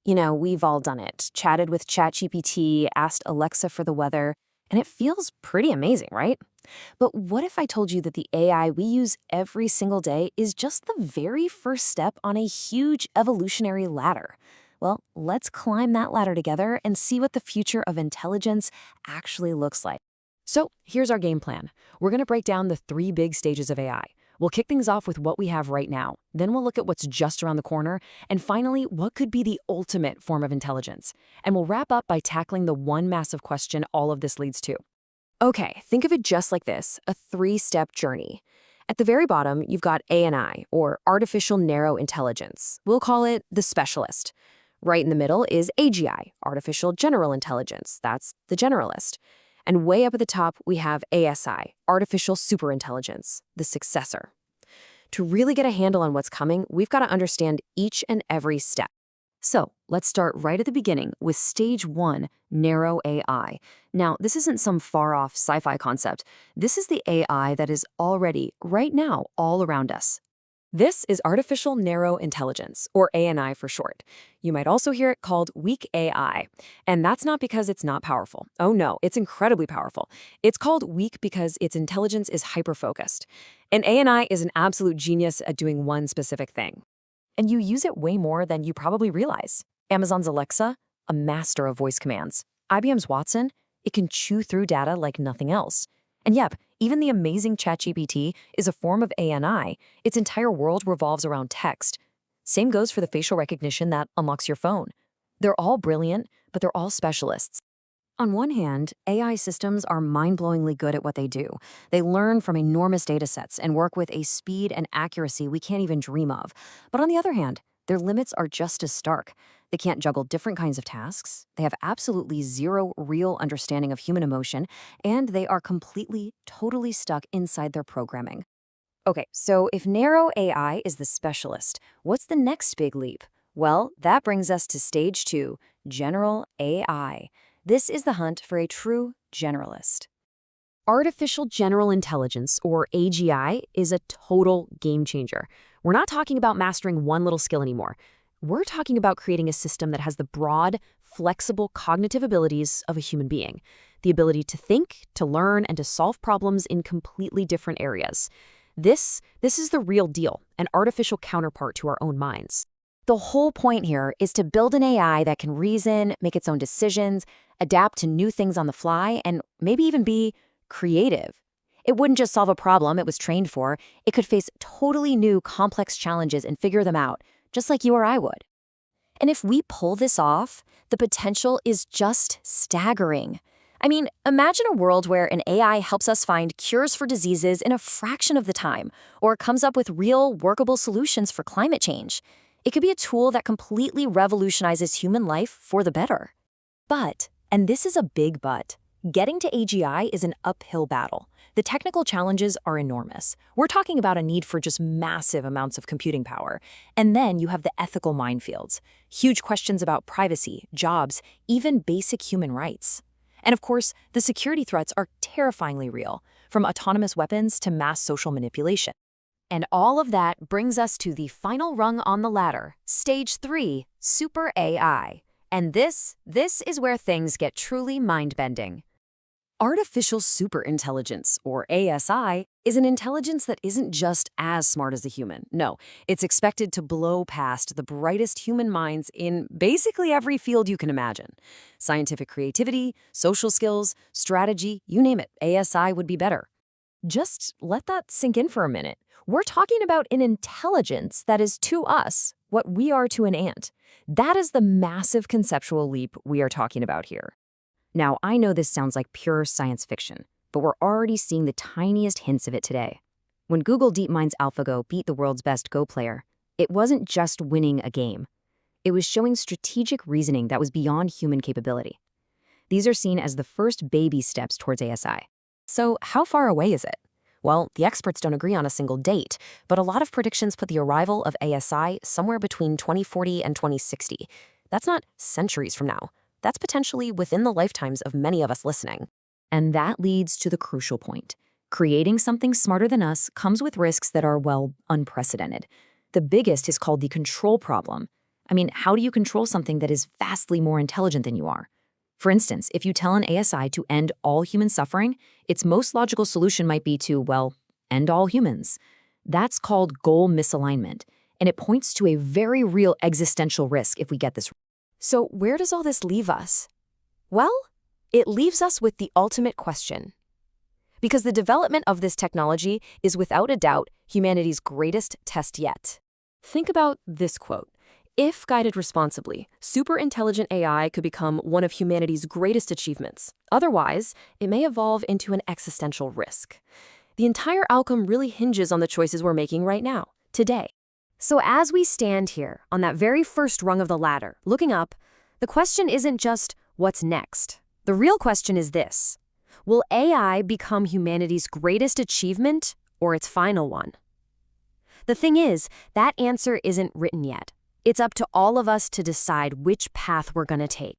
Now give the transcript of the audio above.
We've all done it. Chatted with ChatGPT, asked Alexa for the weather, and it feels pretty amazing, right? But what if I told you that the AI we use every single day is just the very first step on a huge evolutionary ladder? Well, let's climb that ladder together and see what the future of intelligence actually looks like. So here's our game plan. We're going to break down the 3 big stages of AI. We'll kick things off with what we have right now. Then we'll look at what's just around the corner. And finally, what could be the ultimate form of intelligence. And we'll wrap up by tackling the one massive question all of this leads to. Okay, think of it just like this, a 3-step journey. At the very bottom, you've got ANI, or Artificial Narrow Intelligence. We'll call it the specialist. Right in the middle is AGI, Artificial General Intelligence. That's the generalist. And way up at the top, we have ASI, Artificial Superintelligence, the successor. To really get a handle on what's coming, we've got to understand each and every step. So let's start right at the beginning with stage 1, narrow AI. Now, this isn't some far-off sci-fi concept. This is the AI that is already, right now, all around us. This is Artificial Narrow Intelligence, or ANI for short. You might also hear it called weak AI. And that's not because it's not powerful. Oh no, it's incredibly powerful. It's called weak because its intelligence is hyper-focused. And ANI is an absolute genius at doing one specific thing. And you use it way more than you probably realize. Amazon's Alexa, a master of voice commands. IBM's Watson, it can chew through data like nothing else. And yep, even the amazing ChatGPT is a form of ANI. Its entire world revolves around text. Same goes for the facial recognition that unlocks your phone. They're all brilliant, but they're all specialists. On one hand, AI systems are mind-blowingly good at what they do. They learn from enormous datasets and work with a speed and accuracy we can't even dream of. But on the other hand, their limits are just as stark. They can't juggle different kinds of tasks, they have absolutely zero real understanding of human emotion, and they are completely, totally stuck inside their programming. Okay, so if narrow AI is the specialist, what's the next big leap? Well, that brings us to stage 2, general AI. This is the hunt for a true generalist. Artificial General Intelligence, or AGI, is a total game changer. We're not talking about mastering one little skill anymore. We're talking about creating a system that has the broad, flexible cognitive abilities of a human being, the ability to think, to learn, and to solve problems in completely different areas. This is the real deal, an artificial counterpart to our own minds. The whole point here is to build an AI that can reason, make its own decisions, adapt to new things on the fly, and maybe even be creative. It wouldn't just solve a problem it was trained for. It could face totally new, complex challenges and figure them out, just like you or I would. And if we pull this off, the potential is just staggering. I mean, imagine a world where an AI helps us find cures for diseases in a fraction of the time, or comes up with real, workable solutions for climate change. It could be a tool that completely revolutionizes human life for the better. But, and this is a big but, getting to AGI is an uphill battle. The technical challenges are enormous. We're talking about a need for just massive amounts of computing power. And then you have the ethical minefields, huge questions about privacy, jobs, even basic human rights. And of course, the security threats are terrifyingly real, from autonomous weapons to mass social manipulation. And all of that brings us to the final rung on the ladder, stage 3, super AI. And this is where things get truly mind-bending. Artificial superintelligence, or ASI, is an intelligence that isn't just as smart as the human. No, it's expected to blow past the brightest human minds in basically every field you can imagine. Scientific creativity, social skills, strategy, you name it, ASI would be better. Just let that sink in for a minute. We're talking about an intelligence that is to us what we are to an ant. That is the massive conceptual leap we are talking about here. Now, I know this sounds like pure science fiction, but we're already seeing the tiniest hints of it today. When Google DeepMind's AlphaGo beat the world's best Go player, it wasn't just winning a game. It was showing strategic reasoning that was beyond human capability. These are seen as the first baby steps towards ASI. So how far away is it? Well, the experts don't agree on a single date, but a lot of predictions put the arrival of ASI somewhere between 2040 and 2060. That's not centuries from now. That's potentially within the lifetimes of many of us listening. And that leads to the crucial point. Creating something smarter than us comes with risks that are, well, unprecedented. The biggest is called the control problem. I mean, how do you control something that is vastly more intelligent than you are? For instance, if you tell an ASI to end all human suffering, its most logical solution might be to, well, end all humans. That's called goal misalignment, and it points to a very real existential risk if we get this. So where does all this leave us? Well, it leaves us with the ultimate question. Because the development of this technology is without a doubt humanity's greatest test yet. Think about this quote. If guided responsibly, superintelligent AI could become one of humanity's greatest achievements. Otherwise, it may evolve into an existential risk. The entire outcome really hinges on the choices we're making right now, today. So as we stand here on that very first rung of the ladder, looking up, the question isn't just what's next. The real question is this: will AI become humanity's greatest achievement or its final one? The thing is, that answer isn't written yet. It's up to all of us to decide which path we're going to take.